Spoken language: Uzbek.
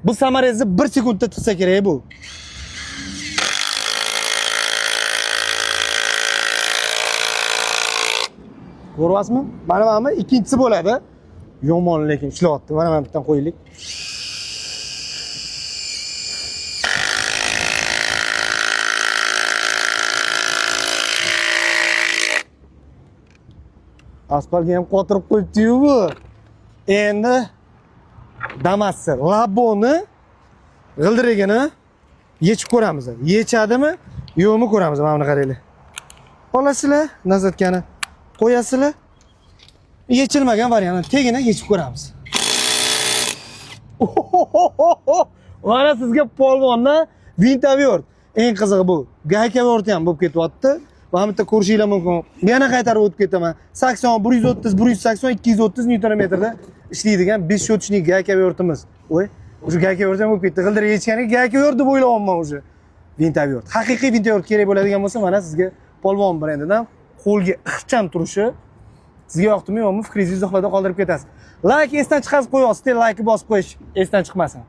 Bu samarangizni 1 sekundda tiqsa kerak bu. Ko'ryapsizmi? Mana ikkinchisi bo'ladi. Yomon lekin ishlayapti. Mana bittan qo'yaylik. Asfaltga ham qotirib qo'yibdi-yu bu. Endi Damas'ni laboni g'ildirigini yechib ko'ramiz. Yechadimi, yo'qmi ko'ramiz. Mana buni qaranglar. Olasizlar, nazotkani qo'yasizlar. Yechilmagan variantni tegini yechib ko'ramiz. Mana sizga polvonni vintavyort. Eng qizig'i bu. Gaykavyort ham bo'lib ketyapti. Mana bitta ko'rishinglar mumkin. Yana qaytarib o'tib ketaman. 80, 130, 180, 230 Nm da ishlaydigan 5 shotchnik gaykayortimiz. Voy, o'sha gaykavort ham bo'lib ketdi. G'ildirib yechganiga gaykavort deb o'ylayapman o'sha. Vintavyort. Haqiqiy vintavyort kerak bo'ladigan bo'lsa, mana sizga polvon brendidan qo'lga ixcham turishi sizga yoqdimi yo'qmi, fikringizni izohlarda qoldirib ketasiz. Like esdan chiqarib qo'yasiz, like bosib qo'yish esdan chiqmasin.